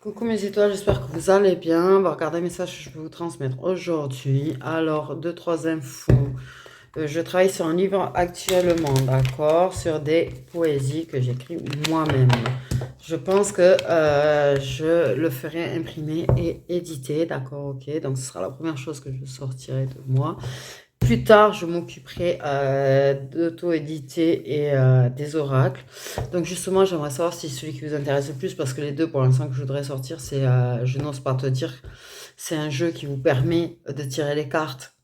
Coucou mes étoiles, j'espère que vous allez bien. On va regarder un message que je peux vous transmettre aujourd'hui. Alors, deux, trois infos. Je travaille sur un livre actuellement, d'accord, sur des poésies que j'écris moi-même. Je pense que je le ferai imprimer et éditer, d'accord, ok. Donc, ce sera la première chose que je sortirai de moi. Plus tard, je m'occuperai d'auto-éditer et des oracles. Donc justement, j'aimerais savoir si celui qui vous intéresse le plus, parce que les deux pour l'instant que je voudrais sortir, c'est, je n'ose pas te dire, c'est un jeu qui vous permet de tirer les cartes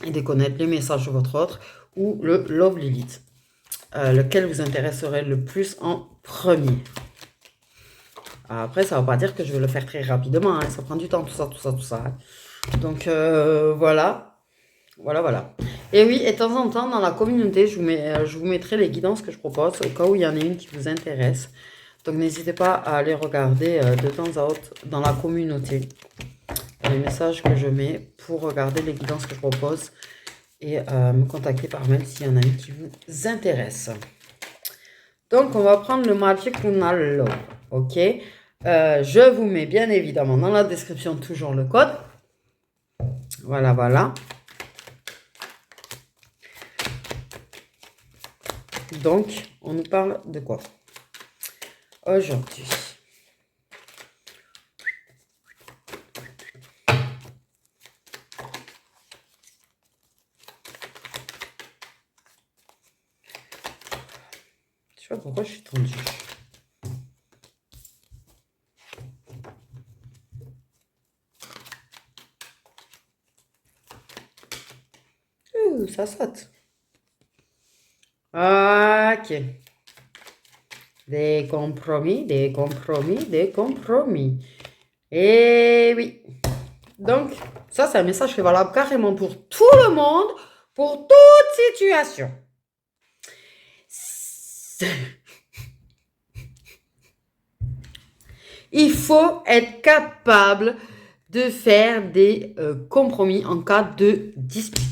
et de connaître les messages de votre autre, ou le Love Lilith. Lequel vous intéresserait le plus en premier. Après, ça ne veut pas dire que je vais le faire très rapidement, hein, ça prend du temps, tout ça, tout ça, tout ça. Donc voilà. Voilà, voilà. Et oui, et de temps en temps, dans la communauté, je vous mettrai les guidances que je propose, au cas où il y en a une qui vous intéresse. Donc n'hésitez pas à aller regarder de temps à autre dans la communauté les messages que je mets pour regarder les guidances que je propose et me contacter par mail s'il y en a une qui vous intéresse. Donc on va prendre le Magic Lunar Love, ok. Je vous mets bien évidemment dans la description toujours le code. Voilà, voilà. Donc, on nous parle de quoi aujourd'hui? Je sais pas pourquoi je suis tendue. Ça saute. Ok. Des compromis, des compromis, des compromis. Et oui. Donc, ça, c'est un message qui est valable carrément pour tout le monde, pour toute situation. Il faut être capable de faire des compromis en cas de dispute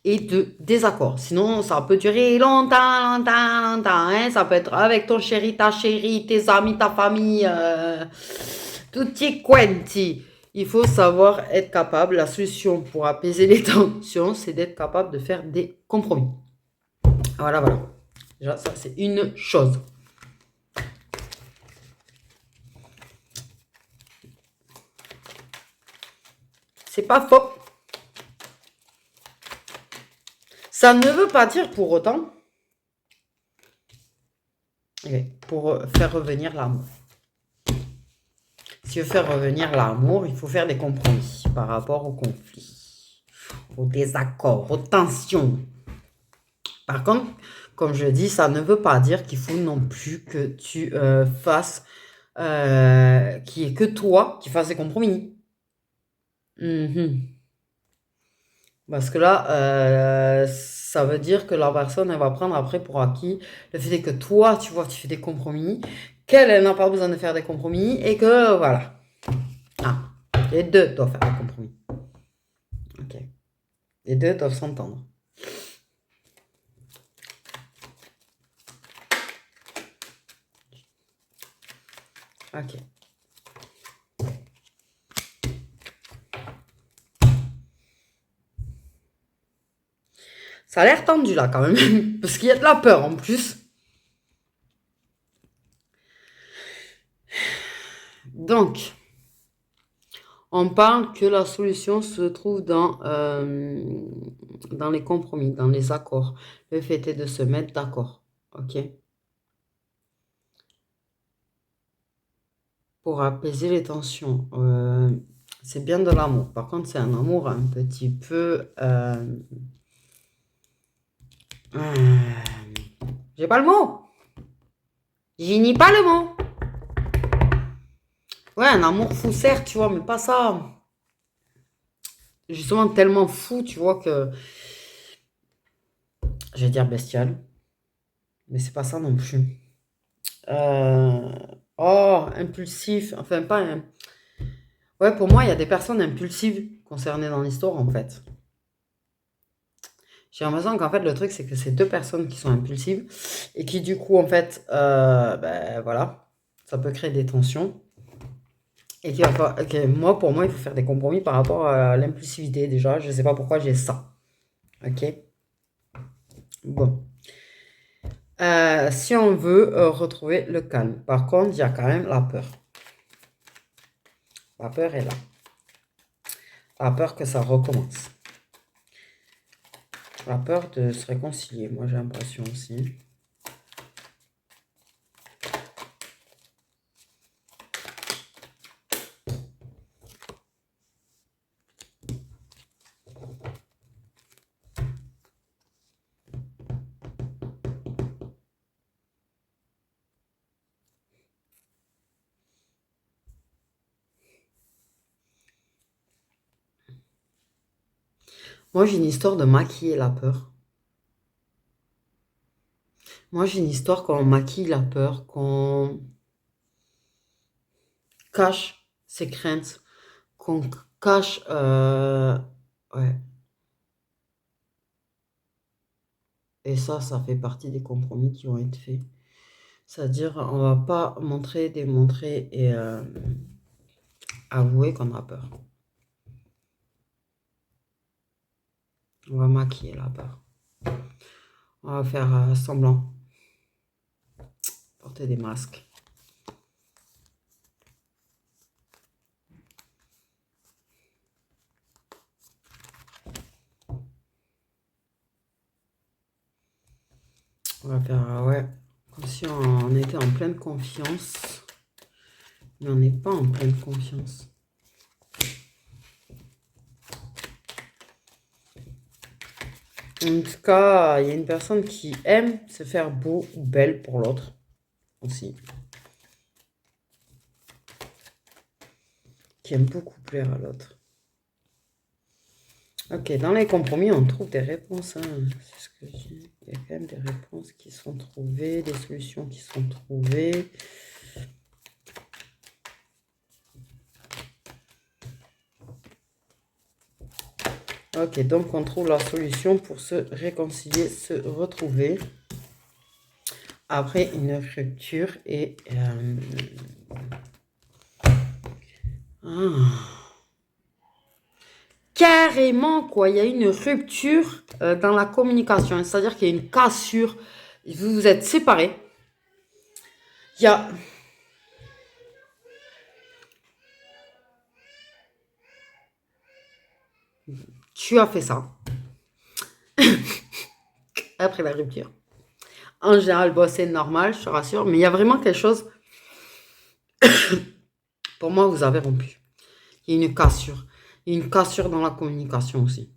et de désaccord. Sinon, ça peut durer longtemps, longtemps, longtemps. Hein. Ça peut être avec ton chéri, ta chérie, tes amis, ta famille, tutti quanti. Il faut savoir être capable. La solution pour apaiser les tensions, c'est d'être capable de faire des compromis. Voilà, voilà. Déjà, ça, c'est une chose. C'est pas faux. Ça ne veut pas dire pour autant pour faire revenir l'amour. Si veut faire revenir l'amour, il faut faire des compromis par rapport aux conflits, aux désaccords, aux tensions. Par contre, comme je dis, ça ne veut pas dire qu'il faut non plus que tu fasses, qu'il n'y ait que toi qui fasses des compromis. Parce que là, ça veut dire que la personne, elle va prendre après pour acquis le fait que toi, tu vois, tu fais des compromis, qu'elle, elle n'a pas besoin de faire des compromis, et que, voilà. Ah, les deux doivent faire des compromis. Ok. Les deux doivent s'entendre. Ok. Ça a l'air tendu là quand même, parce qu'il y a de la peur en plus. Donc, on parle que la solution se trouve dans les compromis, dans les accords. Le fait est de se mettre d'accord, ok? Pour apaiser les tensions. C'est bien de l'amour. Par contre, c'est un amour un petit peu... j'ai pas le mot. J'y nie pas le mot. Ouais, un amour fou, certes, tu vois, mais pas ça. Justement, tellement fou, tu vois, que... Je vais dire bestial. Mais c'est pas ça non plus. Oh, impulsif. Enfin, pas... Ouais, pour moi, il y a des personnes impulsives concernées dans l'histoire, en fait. J'ai l'impression qu'en fait, le truc, c'est que c'est deux personnes qui sont impulsives et qui, du coup, en fait, ben voilà, ça peut créer des tensions. Et moi, pour moi, il faut faire des compromis par rapport à l'impulsivité déjà. Je ne sais pas pourquoi j'ai ça. Ok? Bon. Si on veut retrouver le calme. Par contre, il y a quand même la peur. La peur est là. La peur que ça recommence. La peur de se réconcilier. Moi, j'ai l'impression aussi. Moi, j'ai une histoire de maquiller la peur. Moi, j'ai une histoire qu'on maquille la peur, qu'on cache ses craintes, qu'on cache... ouais. Et ça fait partie des compromis qui vont être faits. C'est-à-dire, on va pas montrer, démontrer et avouer qu'on a peur. On va maquiller la peur. On va faire semblant. Porter des masques. On va faire, ouais, comme si on était en pleine confiance. Mais on n'est pas en pleine confiance. En tout cas, il y a une personne qui aime se faire beau ou belle pour l'autre aussi. Qui aime beaucoup plaire à l'autre. Ok, dans les compromis, on trouve des réponses. Hein. C'est ce que je dis. Il y a quand même des réponses qui sont trouvées, des solutions qui sont trouvées. Ok, donc on trouve la solution pour se réconcilier, se retrouver après une rupture et... Carrément, quoi, il y a une rupture dans la communication, c'est-à-dire qu'il y a une cassure, vous vous êtes séparés. Il y a... Tu as fait ça. Après la rupture. En général, bon, c'est normal, je te rassure, mais il y a vraiment quelque chose. Pour moi, vous avez rompu. Il y a une cassure. Il y a une cassure dans la communication aussi.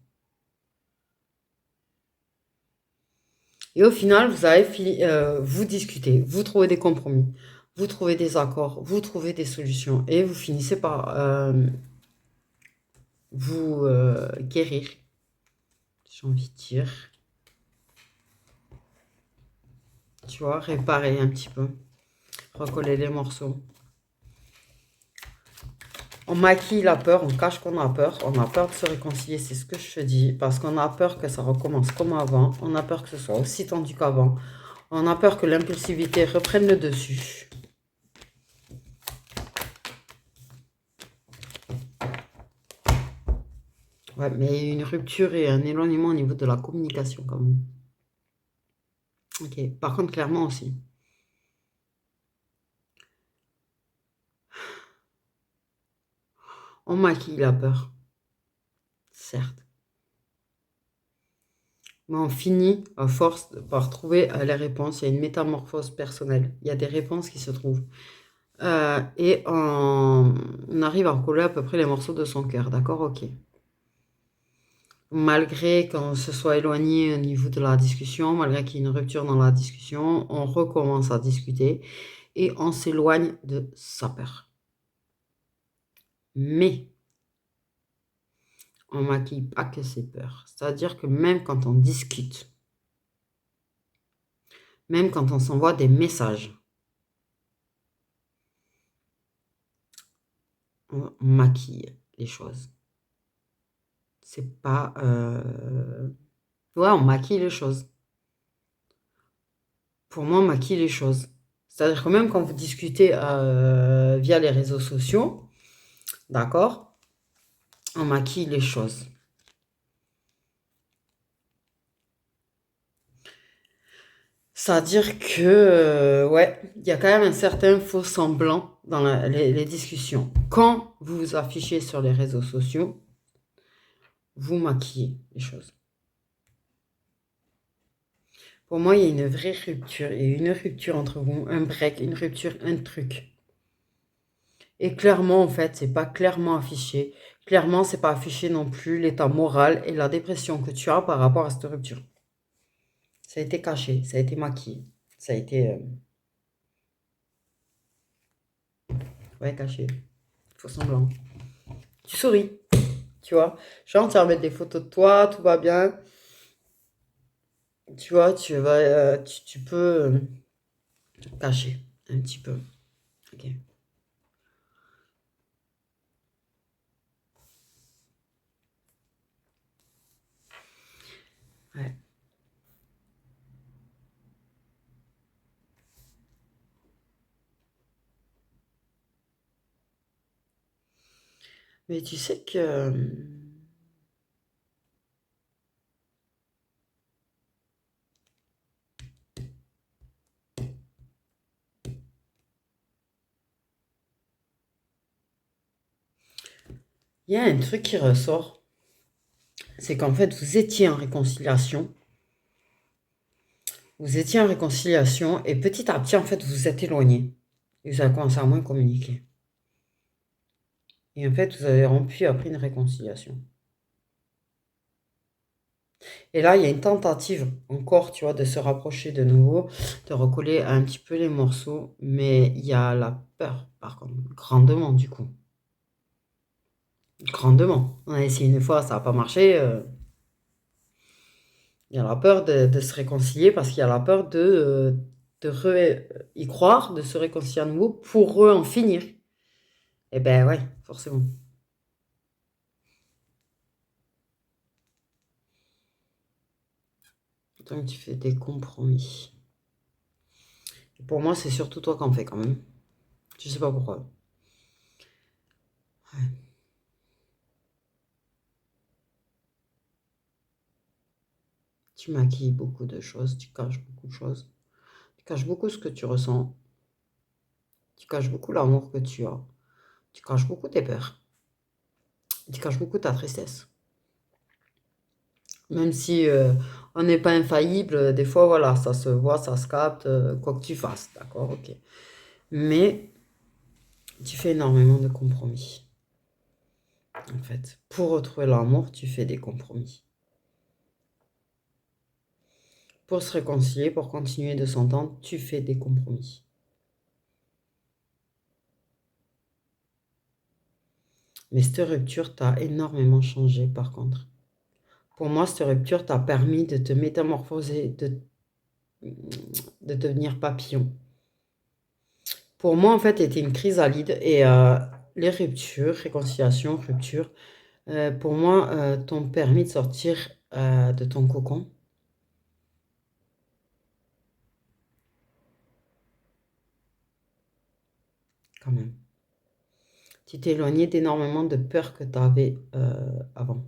Et au final, vous avez fini, vous discutez, vous trouvez des compromis, vous trouvez des accords, vous trouvez des solutions et vous finissez par vous guérir, j'ai envie de dire. Tu vois, réparer un petit peu, recoller les morceaux. On maquille la peur, on cache qu'on a peur de se réconcilier, c'est ce que je te dis, parce qu'on a peur que ça recommence comme avant, on a peur que ce soit aussi tendu qu'avant, on a peur que l'impulsivité reprenne le dessus. Ouais, mais une rupture et un éloignement au niveau de la communication quand même. Ok, par contre, clairement aussi. On maquille la peur, certes. Mais on finit à force par trouver les réponses. Il y a une métamorphose personnelle. Il y a des réponses qui se trouvent. Et on arrive à recoller à peu près les morceaux de son cœur. D'accord? Ok. Malgré qu'on se soit éloigné au niveau de la discussion, malgré qu'il y ait une rupture dans la discussion, on recommence à discuter et on s'éloigne de sa peur. Mais on maquille pas que ses peurs. C'est-à-dire que même quand on discute, même quand on s'envoie des messages, on maquille les choses. C'est pas... Ouais, on maquille les choses. Pour moi, on maquille les choses. C'est-à-dire que même quand vous discutez via les réseaux sociaux, D'accord? On maquille les choses. C'est-à-dire que, ouais, il y a quand même un certain faux semblant dans les discussions. Quand vous vous affichez sur les réseaux sociaux, vous maquillez les choses. Pour moi, il y a une vraie rupture. Il y a une rupture entre vous, un break, une rupture, un truc. Et clairement, en fait, c'est pas clairement affiché. Clairement, c'est pas affiché non plus l'état moral et la dépression que tu as par rapport à cette rupture. Ça a été caché, ça a été maquillé, ça a été, ouais, caché, faux semblant. Tu souris, tu vois. Genre, tu vas mettre des photos de toi, tout va bien. Tu vois, tu peux cacher un petit peu. Ok. Ouais. Mais tu sais que il y a un truc qui ressort, c'est qu'en fait, vous étiez en réconciliation, et petit à petit, en fait, vous vous êtes éloignés. Et vous avez commencé à moins communiquer. Et en fait, vous avez rompu après une réconciliation. Et là, il y a une tentative encore, tu vois, de se rapprocher de nouveau, de recoller un petit peu les morceaux, mais il y a la peur, par contre, grandement, du coup. Grandement. On a essayé une fois, ça n'a pas marché. Il y a la peur de se réconcilier parce qu'il y a la peur y croire, de se réconcilier à nouveau pour en finir. Eh ben ouais, forcément. Donc tu fais des compromis. Et pour moi, c'est surtout toi qui en fais quand même. Je sais pas pourquoi. Tu maquilles beaucoup de choses, tu caches beaucoup de choses. Tu caches beaucoup ce que tu ressens. Tu caches beaucoup l'amour que tu as. Tu caches beaucoup tes peurs. Tu caches beaucoup ta tristesse. Même si on n'est pas infaillible, des fois, voilà, ça se voit, ça se capte, quoi que tu fasses, d'accord, ok. Mais tu fais énormément de compromis, en fait. Pour retrouver l'amour, tu fais des compromis. Pour se réconcilier, pour continuer de s'entendre, tu fais des compromis. Mais cette rupture t'a énormément changé, par contre. Pour moi, cette rupture t'a permis de te métamorphoser, de devenir papillon. Pour moi, en fait, c'était une chrysalide et les ruptures, réconciliation, rupture, pour moi, t'ont permis de sortir de ton cocon, quand même. Tu t'es éloigné d'énormément de peurs que tu avais avant.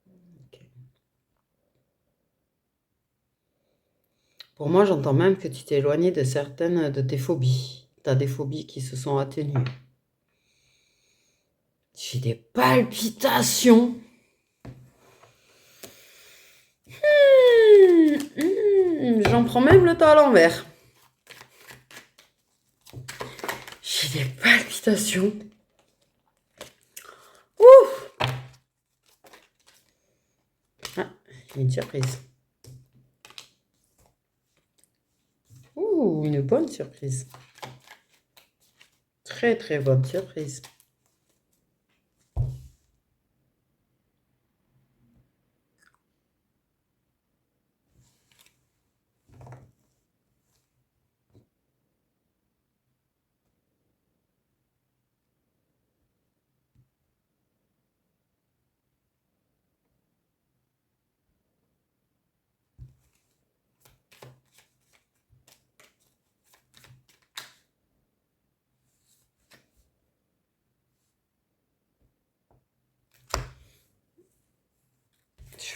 Ok. Pour moi, j'entends même que tu t'es éloigné de certaines de tes phobies. Tu as des phobies qui se sont atténuées. J'ai des palpitations. J'en prends même le temps à l'envers. J'ai des palpitations. Ouh. Ah, une surprise. Ouh, une bonne surprise. Très très bonne surprise.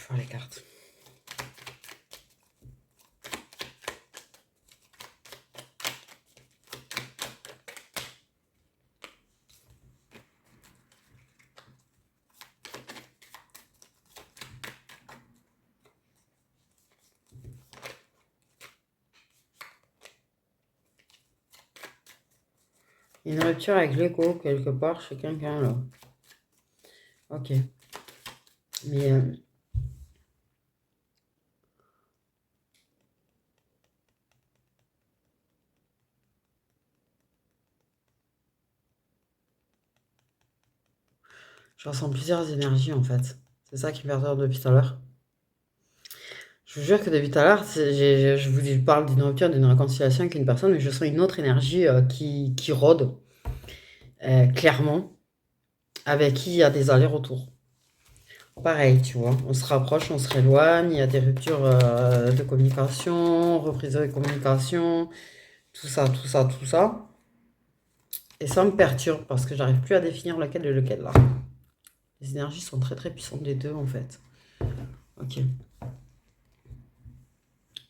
faire les cartes. Une rupture avec l'écho quelque part chez quelqu'un là. Ok. Mais je ressens plusieurs énergies en fait. C'est ça qui me perturbe depuis tout à l'heure. Je vous jure que depuis tout à l'heure, je vous parle d'une rupture, d'une réconciliation avec une personne, mais je sens une autre énergie qui rôde clairement, avec qui il y a des allers-retours. Pareil, tu vois, on se rapproche, on se rééloigne, il y a des ruptures de communication, reprise de communication, tout ça, tout ça, tout ça. Et ça me perturbe parce que j'arrive plus à définir lequel est lequel là. Les énergies sont très très puissantes des deux en fait. Ok.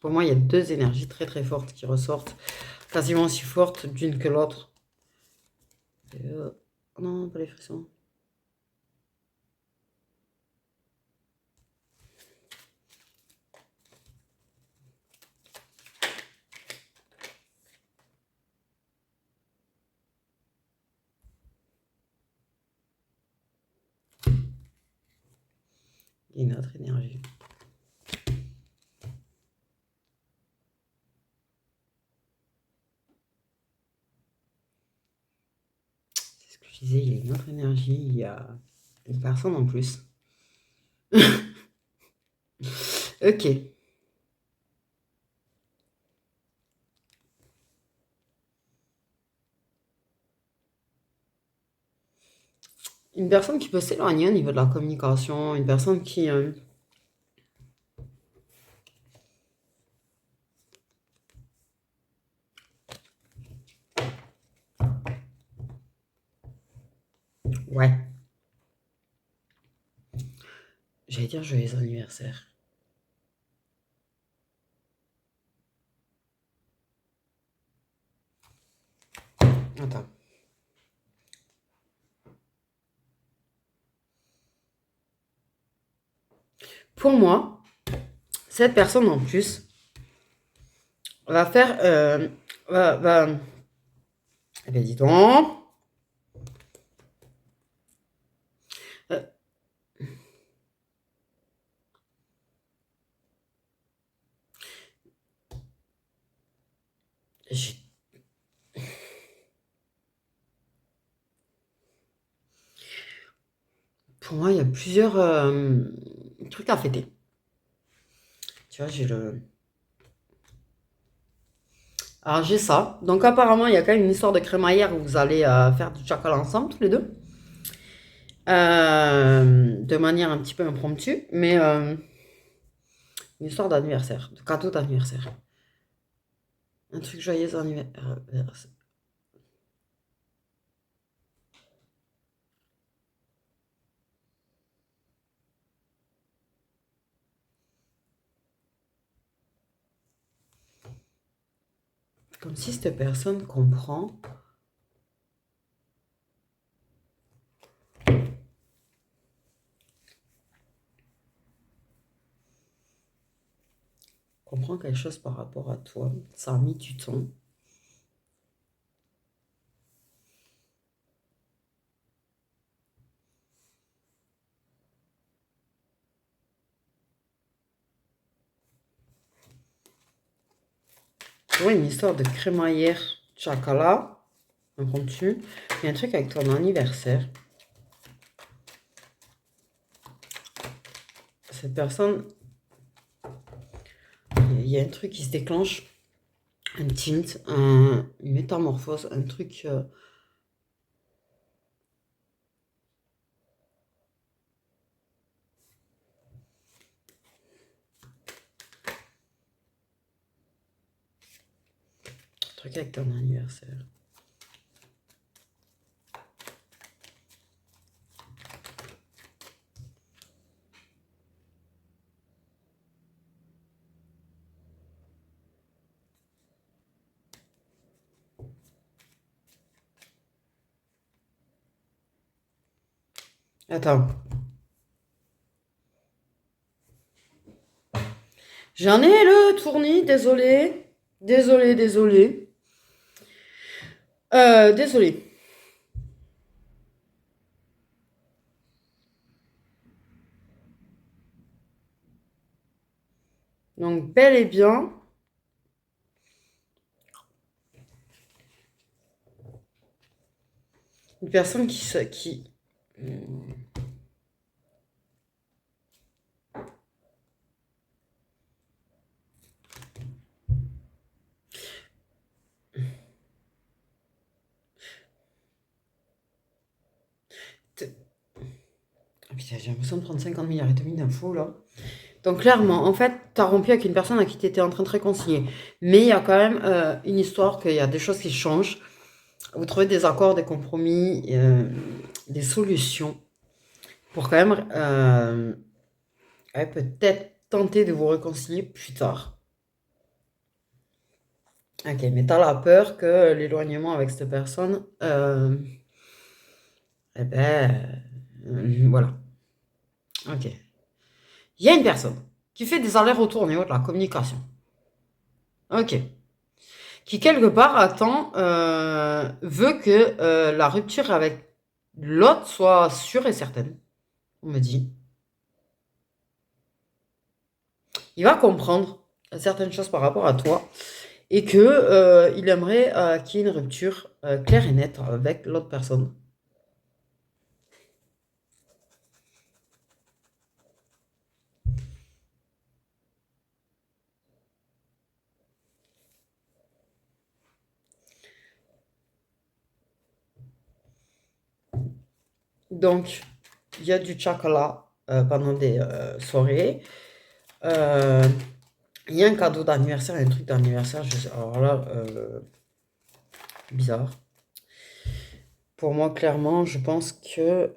Pour moi, il y a deux énergies très très fortes qui ressortent, quasiment aussi fortes d'une que l'autre. Non, pas les frissons. Et une autre énergie. C'est ce que je disais, il y a une autre énergie, il y a une personne en plus. Ok. Une personne qui peut s'éloigner au niveau de la communication, une personne qui... Ouais. J'allais dire joyeux anniversaire. Attends. Pour moi, cette personne en plus va faire... Eh bien, dis donc. Euh, j'ai- pour moi, il y a plusieurs trucs à fêter. Tu vois, j'ai le... Alors, j'ai ça. Donc, apparemment, il y a quand même une histoire de crémaillère où vous allez faire du chocolat ensemble, tous les deux. De manière un petit peu impromptue, mais une histoire d'anniversaire, de cadeau d'anniversaire. Un truc joyeux anniversaire. Comme si cette personne comprend quelque chose par rapport à toi. Ça a mis du temps. Tu vois, une histoire de crémaillère chocolat, impromptu. Il y a un truc avec ton anniversaire. Cette personne, il y a un truc qui se déclenche, un tint, une métamorphose, un truc... truc avec ton anniversaire. Attends. J'en ai le tournis, désolé. Désolé, désolé. Désolé. Donc, bel et bien, une personne qui... Ah, putain, j'ai l'impression de prendre 50 milliards et demi d'infos, là. Donc, clairement, en fait, t'as rompu avec une personne à qui t'étais en train de te réconcilier. Mais il y a quand même une histoire qu'il y a des choses qui changent. Vous trouvez des accords, des compromis, des solutions pour quand même ouais, peut-être tenter de vous réconcilier plus tard. Ok, mais t'as la peur que l'éloignement avec cette personne, eh ben, voilà. Ok. Il y a une personne qui fait des allers-retours au niveau de la communication. Ok. Qui quelque part attend, veut que la rupture avec l'autre soit sûre et certaine. On me dit. Il va comprendre certaines choses par rapport à toi et que il aimerait qu'il y ait une rupture claire et nette avec l'autre personne. Donc, il y a du chocolat pendant des soirées. Euh, il y a un cadeau d'anniversaire, un truc d'anniversaire. Alors là, bizarre. Pour moi, clairement, je pense que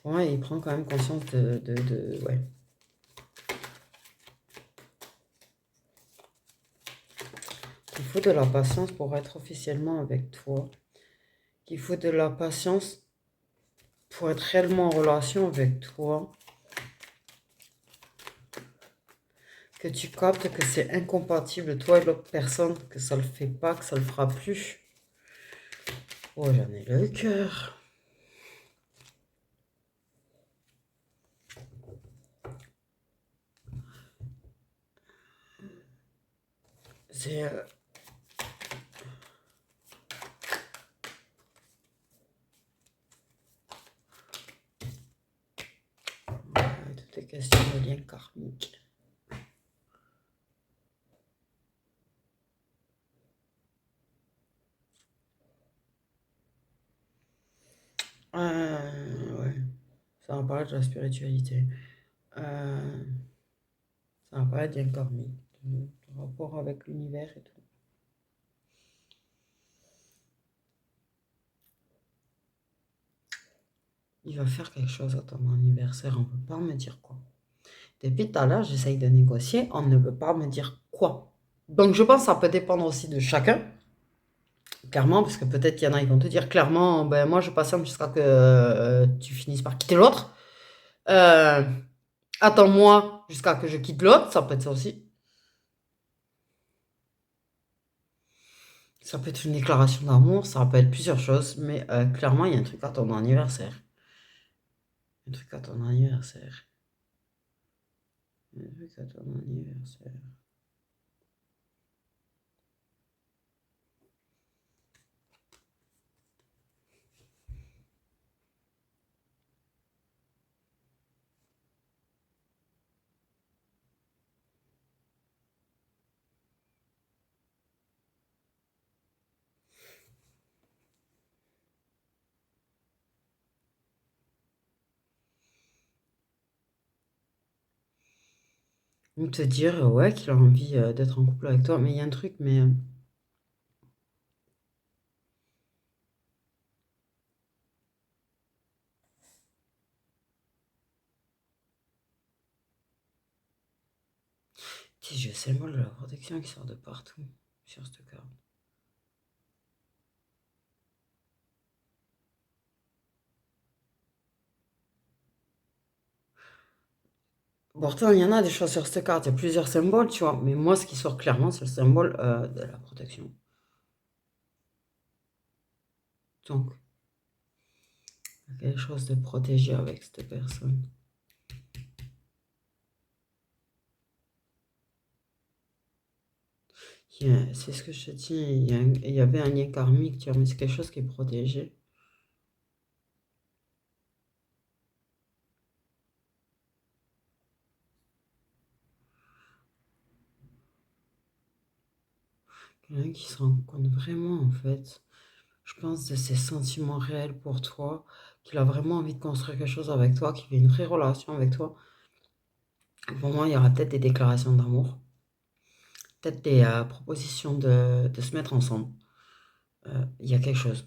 ouais, il prend quand même conscience ouais. Qu'il faut de la patience pour être officiellement avec toi. Qu'il faut de la patience pour être réellement en relation avec toi. Que tu captes que c'est incompatible, toi et l'autre personne, que ça le fait pas, que ça le fera plus. Oh, j'en ai le cœur. C'est. Toutes les questions de liens karmiques. Ouais. Ça va parler de la spiritualité. Euh, ça va parler de liens karmiques. De rapport avec l'univers et tout. Il va faire quelque chose à ton anniversaire, on ne peut pas me dire quoi. Depuis tout à l'heure, j'essaye de négocier, on ne peut pas me dire quoi. Donc je pense que ça peut dépendre aussi de chacun, clairement, parce que peut-être qu'il y en a, ils vont te dire clairement, ben moi je patiente jusqu'à que tu finisses par quitter l'autre. Euh, Attends-moi jusqu'à que je quitte l'autre, ça peut être ça aussi. Ça peut être une déclaration d'amour, ça peut être plusieurs choses, mais clairement, il y a un truc à ton anniversaire. Un truc à ton anniversaire. Un truc à ton anniversaire. Ou te dire, ouais, qu'il a envie d'être en couple avec toi, mais il y a un truc, mais si j'ai le symbole de la protection qui sort de partout sur cette carte. Pourtant, il y en a des choses sur cette carte, il y a plusieurs symboles, tu vois. Mais moi, ce qui sort clairement, c'est le symbole de la protection. Donc, il y a quelque chose de protégé avec cette personne. C'est ce que je te dis, il y avait un lien karmique, tu vois, mais c'est quelque chose qui est protégé. Quelqu'un qui se rend compte vraiment, en fait, je pense, de ses sentiments réels pour toi, qu'il a vraiment envie de construire quelque chose avec toi, qu'il veut une vraie relation avec toi. Pour moi, il y aura peut-être des déclarations d'amour, peut-être des propositions de se mettre ensemble. Il y a quelque chose.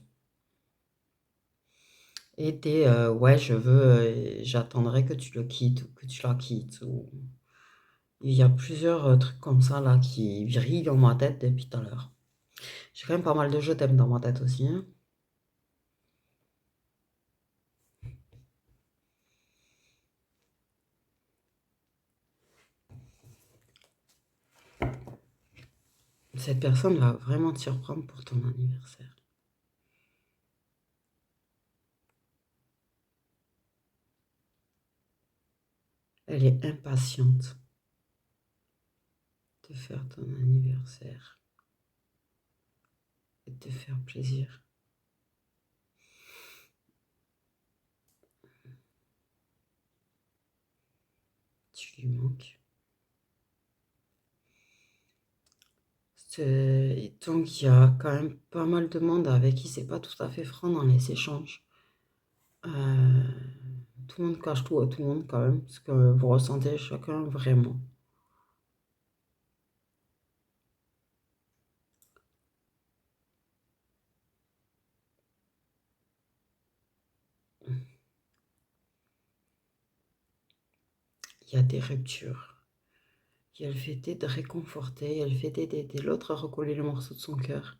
Et des ouais, j'attendrai que tu le quittes ou que tu la quittes. Ou... Il y a plusieurs trucs comme ça là qui vrillent dans ma tête depuis tout à l'heure. J'ai quand même pas mal de je t'aime dans ma tête aussi, hein. Cette personne va vraiment te surprendre pour ton anniversaire. Elle est impatiente de faire ton anniversaire et de te faire plaisir. Tu lui manques. Donc il y a quand même pas mal de monde avec qui c'est pas tout à fait franc dans les échanges. Euh, Tout le monde cache tout à tout le monde quand même, ce que vous ressentez chacun vraiment. Il y a des ruptures. Et elle fait de réconforter, elle fait d'aider l'autre à recoller le morceau de son cœur.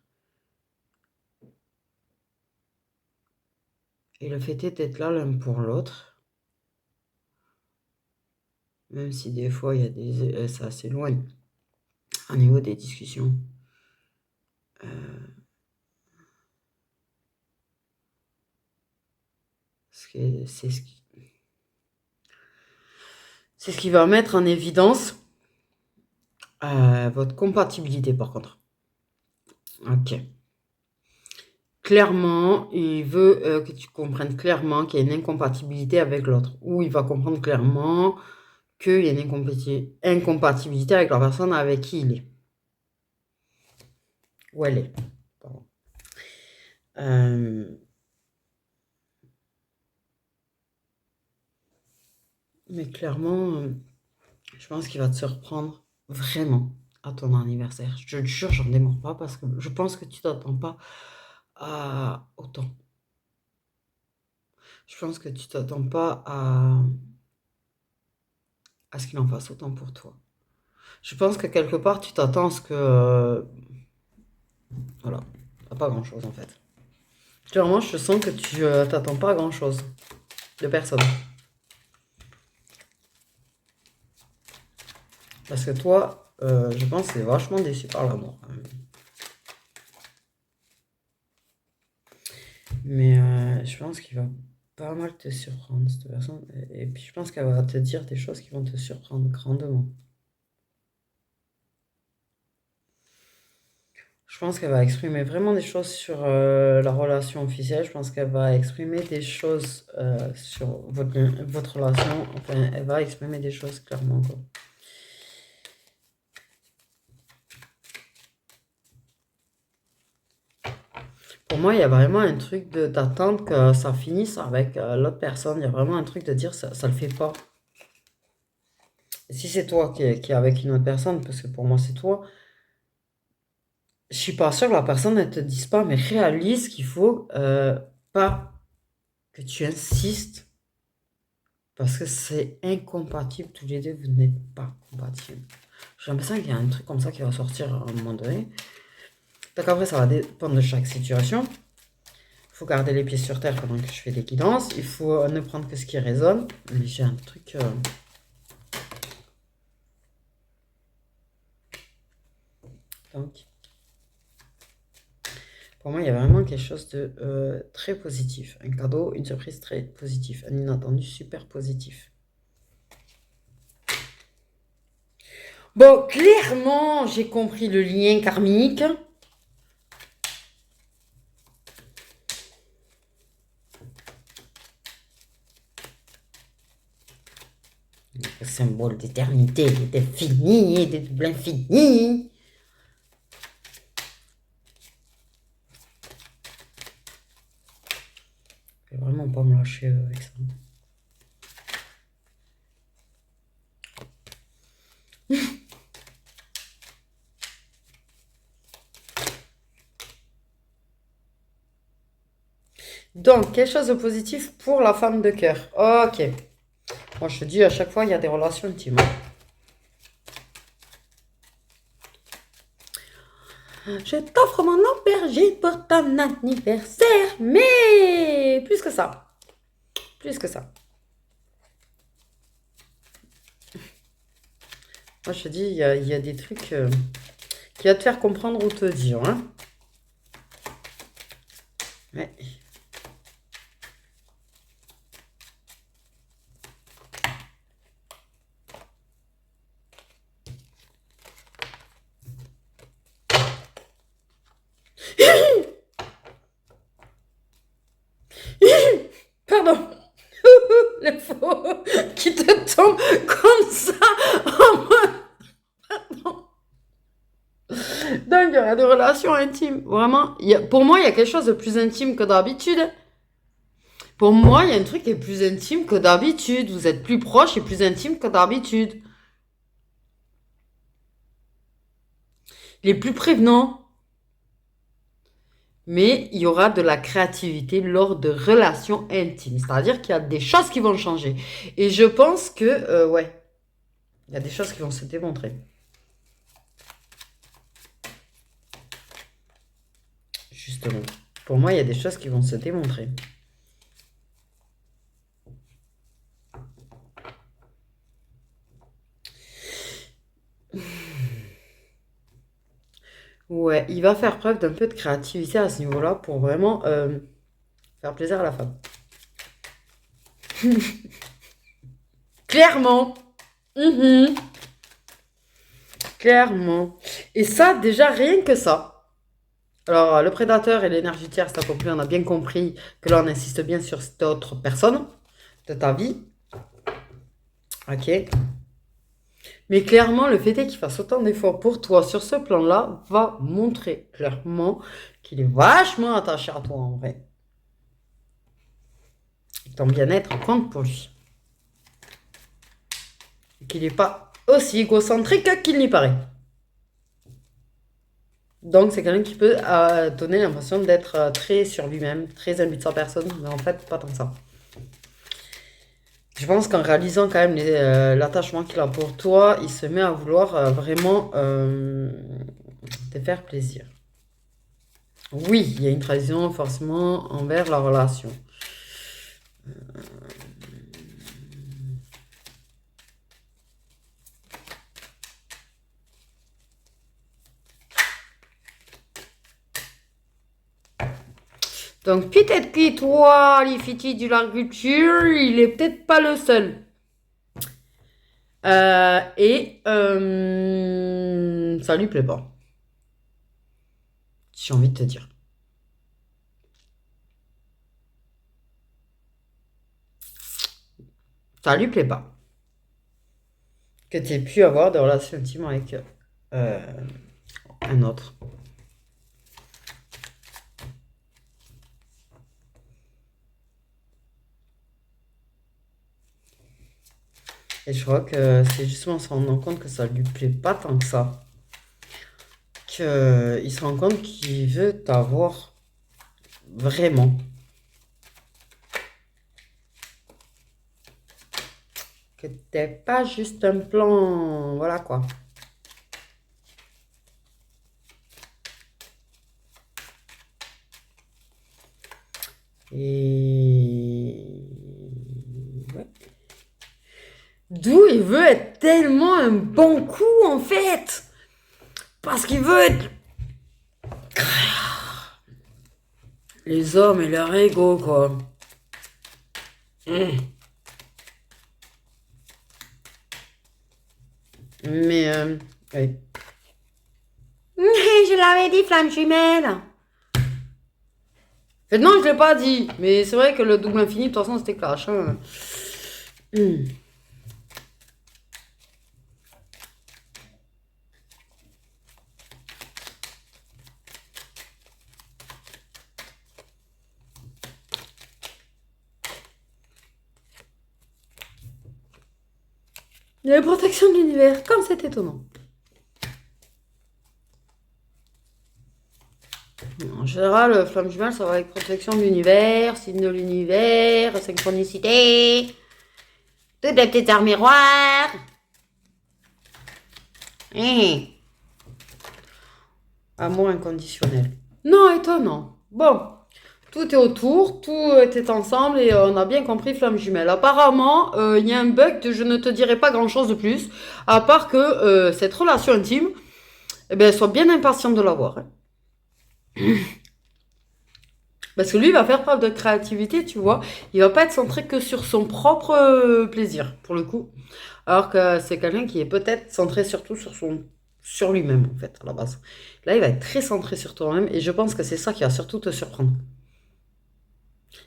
Et le fait d'être là l'un pour l'autre, même si des fois il y a ça s'éloigne au niveau des discussions. C'est c'est ce qui va mettre en évidence votre compatibilité par contre. Ok. Clairement, il veut que tu comprennes clairement qu'il y a une incompatibilité avec l'autre. Ou il va comprendre clairement qu'il y a une incompatibilité avec la personne avec qui il est. Ou elle est. Pardon. Mais clairement, je pense qu'il va te surprendre vraiment à ton anniversaire. Je te jure, j'en démords pas parce que je pense que tu t'attends pas à autant. Je pense que tu t'attends pas à ce qu'il en fasse autant pour toi. Je pense que quelque part, tu t'attends à ce que... voilà, pas grand-chose en fait. Clairement, je sens que tu t'attends pas à grand-chose de personne. Parce que toi, je pense que c'est vachement déçu par l'amour. Mais je pense qu'il va pas mal te surprendre, cette personne. Et puis je pense qu'elle va te dire des choses qui vont te surprendre grandement. Je pense qu'elle va exprimer vraiment des choses sur la relation officielle. Je pense qu'elle va exprimer des choses sur votre relation. Enfin, elle va exprimer des choses clairement, quoi. Pour moi, il y a vraiment un truc d'attendre que ça finisse avec l'autre personne. Il y a vraiment un truc de dire ça, ça le fait pas. Et si c'est toi qui est avec une autre personne, parce que pour moi c'est toi, je suis pas sûre que la personne ne te dise pas, mais réalise qu'il faut pas que tu insistes parce que c'est incompatible. Tous les deux, vous n'êtes pas compatibles. J'ai l'impression qu'il y a un truc comme ça qui va sortir à un moment donné. Donc après, ça va dépendre de chaque situation. Il faut garder les pieds sur terre pendant que je fais des guidances. Il faut ne prendre que ce qui résonne. Mais j'ai un truc... Donc, pour moi, il y a vraiment quelque chose de très positif. Un cadeau, une surprise très positif. Un inattendu super positif. Bon, clairement, j'ai compris le lien karmique. Le symbole d'éternité, d'infini, de double infini. Je vais vraiment pas me lâcher avec ça. Donc, quelque chose de positif pour la femme de cœur. Ok. Moi, je te dis, à chaque fois, il y a des relations intimes. Je t'offre mon aubergine pour ton anniversaire. Mais plus que ça. Plus que ça. Moi, je te dis, il y a des trucs qui va te faire comprendre ou te dire. Hein. Ouais. Pardon. Le faux qui te tombe comme ça en mode. Donc, il y aura des relations intimes. Vraiment, pour moi, il y a quelque chose de plus intime que d'habitude. Pour moi, il y a un truc qui est plus intime que d'habitude. Vous êtes plus proche et plus intime que d'habitude. Il est plus prévenant. Mais il y aura de la créativité lors de relations intimes. C'est-à-dire qu'il y a des choses qui vont changer. Et je pense que, ouais, il y a des choses qui vont se démontrer. Justement. Pour moi, il y a des choses qui vont se démontrer. Ouais, il va faire preuve d'un peu de créativité à ce niveau-là pour vraiment faire plaisir à la femme. Clairement. Mhm. Clairement. Et ça, déjà, rien que ça. Alors, le prédateur et l'énergie tierce, t'as compris, on a bien compris que là, on insiste bien sur cette autre personne de ta vie. Ok. Mais clairement, le fait est qu'il fasse autant d'efforts pour toi sur ce plan-là va montrer clairement qu'il est vachement attaché à toi en vrai. Et que ton bien-être compte pour lui. Et qu'il n'est pas aussi égocentrique qu'il n'y paraît. Donc, c'est quelqu'un qui peut donner l'impression d'être très sur lui-même, très imbu de sa personne, mais en fait, pas tant que ça. Je pense qu'en réalisant quand même l'attachement qu'il a pour toi, il se met à vouloir vraiment te faire plaisir. Oui, il y a une trahison forcément envers la relation. Donc peut-être que toi, les fétiches de l'agriculture, il est peut-être pas le seul. Ça lui plaît pas. J'ai envie de te dire. Ça lui plaît pas. Que tu aies pu avoir des relations intimes avec un autre. Et je crois que c'est justement en se rendant compte que ça lui plaît pas tant que ça. Qu'il se rend compte qu'il veut t'avoir vraiment. Que t'es pas juste un plan. Voilà quoi. Et. Ouais. D'où il veut être tellement un bon coup en fait. Parce qu'il veut être... Les hommes et leur ego, quoi. Mais, oui. Je l'avais dit, flamme jumelle. Non, je l'ai pas dit. Mais c'est vrai que le double infini, de toute façon, c'était clash. Hein. Il y a la protection de l'univers, comme c'est étonnant. En général, flamme jumelle, ça va avec protection de l'univers, signe de l'univers, synchronicité, toutes les petites armes miroirs. Amour inconditionnel. Non, étonnant. Bon, tout est autour, tout était ensemble et on a bien compris flamme jumelle. Apparemment, il y a un bug, je ne te dirai pas grand-chose de plus, à part que cette relation intime, eh ben, sois bien impatient de l'avoir. Hein. Parce que lui, il va faire preuve de créativité, tu vois. Il va pas être centré que sur son propre plaisir, pour le coup. Alors que c'est quelqu'un qui est peut-être centré surtout sur lui-même, en fait, à la base. Là, il va être très centré sur toi-même et je pense que c'est ça qui va surtout te surprendre.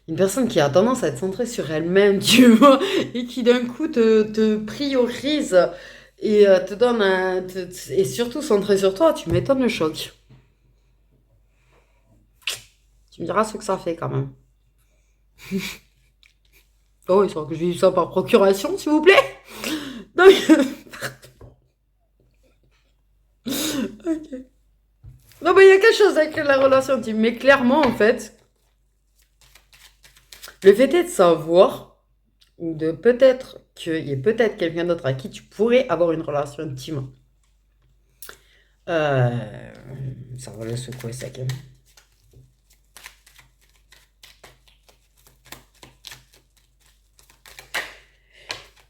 Une personne qui a tendance à être centrée sur elle-même, tu vois, et qui d'un coup te priorise et te donne et surtout centrée sur toi, tu m'étonnes le choc. Tu me diras ce que ça fait quand même. Oh, il faudra que je vive ça par procuration, s'il vous plaît. Donc, ok. Non, mais il y a quelque chose avec la relation intime. Mais clairement, en fait, le fait est de savoir, ou de peut-être qu'il y ait peut-être quelqu'un d'autre à qui tu pourrais avoir une relation intime. Euh, Ça va le secouer sec. Hein.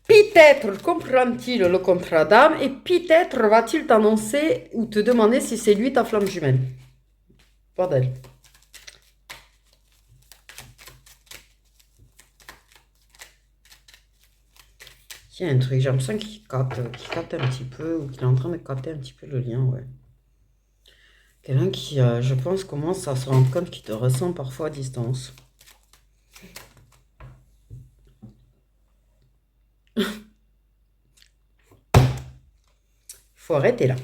Peut-être comprend-il le contrat d'âme et peut-être va-t-il t'annoncer ou te demander si c'est lui ta flamme jumelle. Bordel. Il y a un truc, j'ai l'impression qu'il capte un petit peu, ou qu'il est en train de capter un petit peu le lien, ouais. Quelqu'un qui, je pense, commence à se rendre compte qu'il te ressent parfois à distance. Faut arrêter là.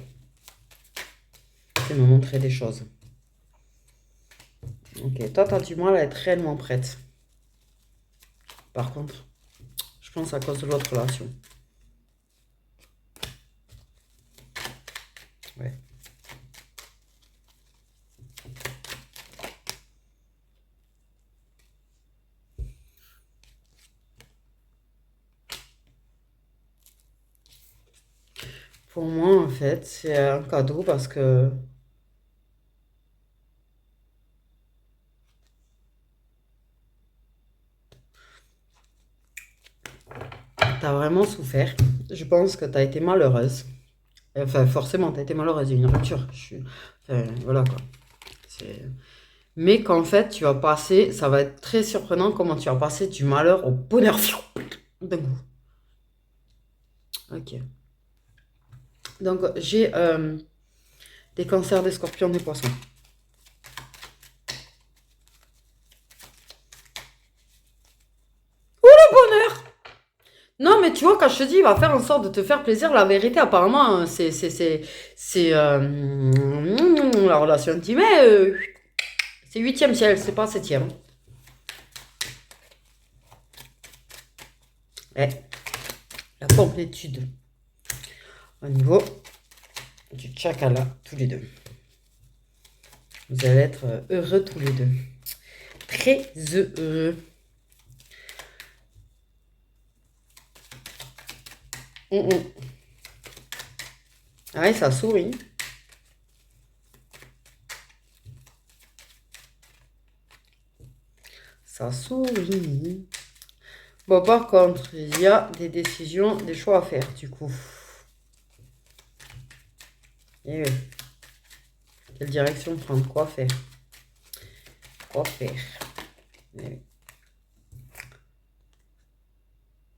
C'est me montrer des choses. Ok, toi, t'as du mal à être réellement prête. Par contre, je pense à cause de l'autre relation. Ouais. Pour moi, en fait, c'est un cadeau parce que t'as vraiment souffert. Je pense que t'as été malheureuse. Enfin, forcément, t'as été malheureuse. Il y a une rupture. Enfin, voilà quoi. Mais qu'en fait, tu vas passer, ça va être très surprenant comment tu vas passer du malheur au bonheur d'un coup. Ok. Donc, j'ai des cancers des scorpions, des poissons. Bonheur! Non, mais tu vois, quand je te dis, il va faire en sorte de te faire plaisir, la vérité, apparemment, hein, la relation intime, c'est huitième ciel, c'est pas septième. Ouais, la complétude au niveau du chakala, tous les deux. Vous allez être heureux tous les deux. Très heureux. Ah ouais, ça sourit. Ça sourit. Bon, par contre, il y a des décisions, des choix à faire, du coup. Et oui. Quelle direction prendre? Quoi faire? Quoi faire? Eh oui.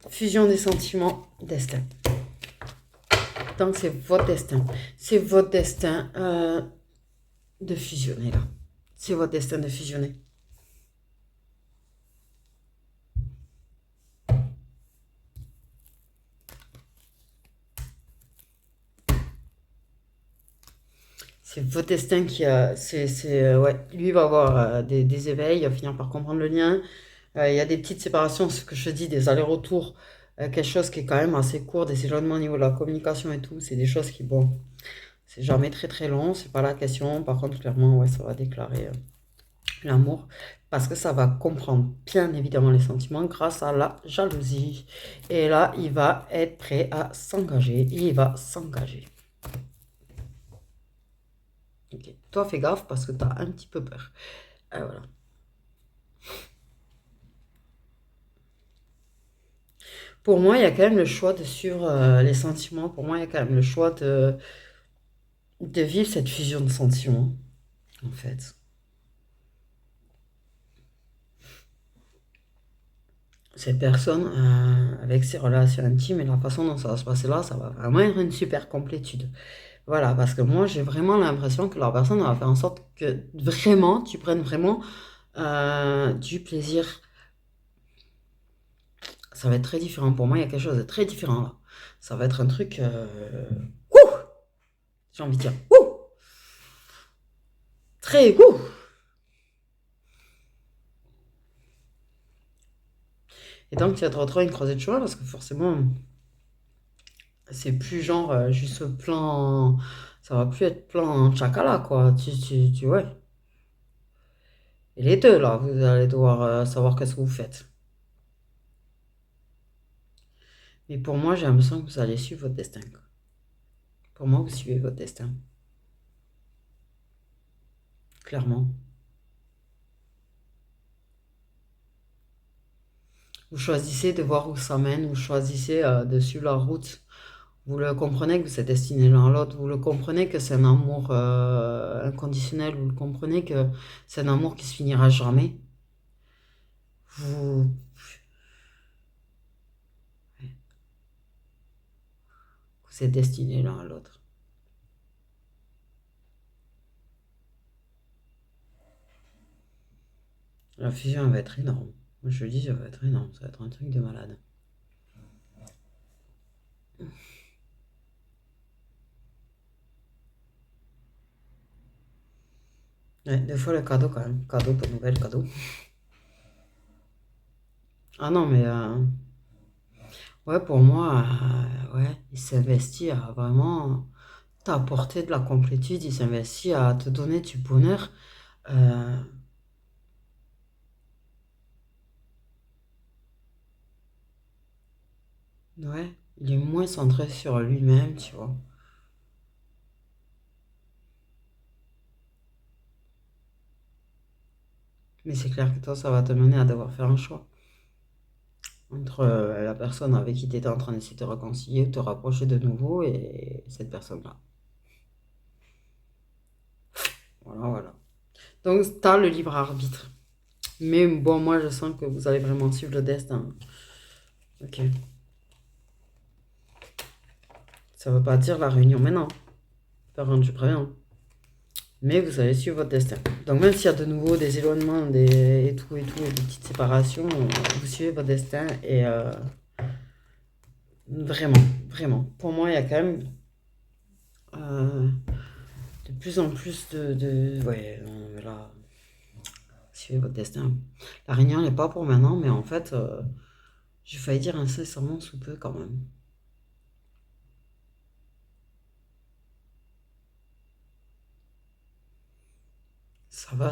Fusion des sentiments, destin. Donc c'est votre destin. C'est votre destin de fusionner là. C'est votre destin de fusionner. C'est votre destin qui a. Ouais, lui va avoir des éveils, il va finir par comprendre le lien. Il y a des petites séparations, ce que je te dis, des allers-retours, quelque chose qui est quand même assez court, des éloignements au niveau de la communication et tout. C'est des choses qui, bon, c'est jamais très très long, c'est pas la question. Par contre, clairement, ouais, ça va déclarer l'amour parce que ça va comprendre bien évidemment les sentiments grâce à la jalousie. Et là, il va être prêt à s'engager. Il va s'engager. Ok. Toi, fais gaffe parce que tu as un petit peu peur. Voilà. Pour moi, il y a quand même le choix de suivre les sentiments. Pour moi, il y a quand même le choix de vivre cette fusion de sentiments, en fait. Cette personne, avec ses relations intimes et la façon dont ça va se passer là, ça va vraiment être une super complétude. Voilà, parce que moi, j'ai vraiment l'impression que la personne va faire en sorte que vraiment, tu prennes vraiment du plaisir. Ça va être très différent. Pour moi, il y a quelque chose de très différent là. Ça va être un truc. Ouh, j'ai envie de dire. Ouh, très. Ouh. Et donc, tu vas te retrouver une croisée de chemin parce que forcément, c'est plus genre juste plan. Ça va plus être plan chakala, quoi. Ouais. Et les deux, là, vous allez devoir savoir qu'est-ce que vous faites. Mais pour moi, j'ai l'impression que vous allez suivre votre destin, quoi. Pour moi, vous suivez votre destin. Clairement. Vous choisissez de voir où ça mène, vous choisissez de suivre la route. Vous le comprenez que vous êtes destiné l'un à l'autre, vous le comprenez que c'est un amour inconditionnel, vous le comprenez que c'est un amour qui se finira jamais. Vous, vous êtes destinés l'un à l'autre. La fusion elle va être énorme. Moi je le dis, ça va être énorme, ça va être un truc de malade. Ouais, deux fois le cadeau quand même. Cadeau, bonne nouvelle, cadeau. Ah non, mais ouais, pour moi, ouais, il s'investit à vraiment t'apporter de la complétude, il s'investit à te donner du bonheur. Euh, ouais, il est moins centré sur lui-même, tu vois. Mais c'est clair que toi, ça va te mener à devoir faire un choix entre la personne avec qui tu étais en train d'essayer de te réconcilier, de te rapprocher de nouveau et cette personne-là. Voilà, voilà. Donc, tu as le libre arbitre. Mais bon, moi, je sens que vous allez vraiment suivre le destin. Ok. Ça veut pas dire la réunion maintenant. Par contre, je préviens. Mais vous allez suivre votre destin. Donc, même s'il y a de nouveau des éloignements et des petites séparations, vous suivez votre destin et vraiment, vraiment. Pour moi, il y a quand même euh, de plus en plus ouais, non, mais là, suivez votre destin. La réunion n'est pas pour maintenant, mais en fait, j'ai failli dire incessamment sous peu quand même. Ça va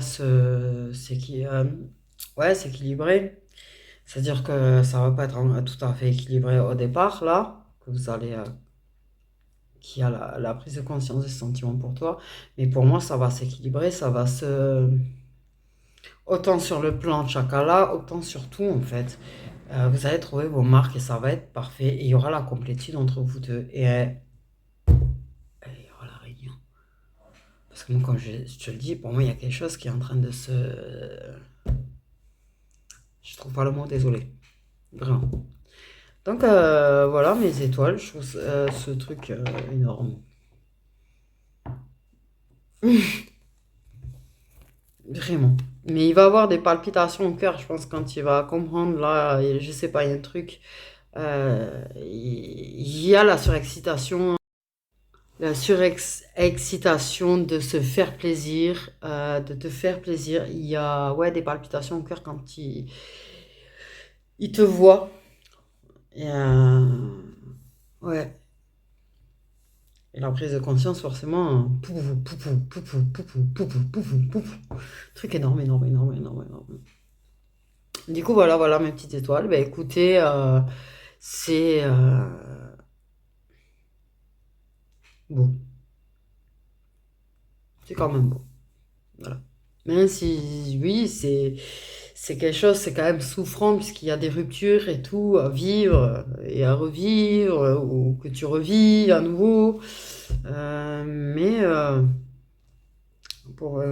ouais, s'équilibrer. C'est-à-dire que ça va pas être tout à fait équilibré au départ, là, que vous allez, qui a la prise de conscience des sentiments pour toi. Mais pour moi, ça va s'équilibrer, ça va se... Autant sur le plan chakala, autant sur tout, en fait. Vous allez trouver vos marques et ça va être parfait. Et il y aura la complétude entre vous deux. Et il y aura la réunion. Parce que moi, quand je te le dis, pour moi, il y a quelque chose qui est en train de se... Je trouve pas le mot, désolé. Vraiment. Donc, voilà mes étoiles. Je trouve ce truc énorme. Vraiment. Mais il va avoir des palpitations au cœur, je pense, quand il va comprendre, là, et je sais pas, il y a un truc. Il y a la surexcitation de se faire plaisir, de te faire plaisir. Il y a, ouais, des palpitations au cœur quand il te voit. Et, ouais. Et la prise de conscience, forcément, poupou, poupou, poupou, poupou, poupou, poupou, poupou. Truc énorme, énorme, énorme, énorme, énorme. Du coup, voilà, voilà mes petites étoiles. Ben, écoutez, c'est beau. C'est quand même beau. Voilà. Même si, oui, c'est quelque chose, c'est quand même souffrant puisqu'il y a des ruptures et tout à vivre et à revivre ou que tu revis à nouveau. Mais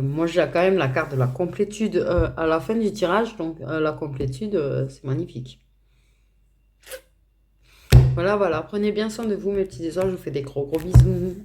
moi, j'ai quand même la carte de la complétude à la fin du tirage. Donc, la complétude, c'est magnifique. Voilà, voilà. Prenez bien soin de vous, mes petits étoiles. Je vous fais des gros, gros bisous.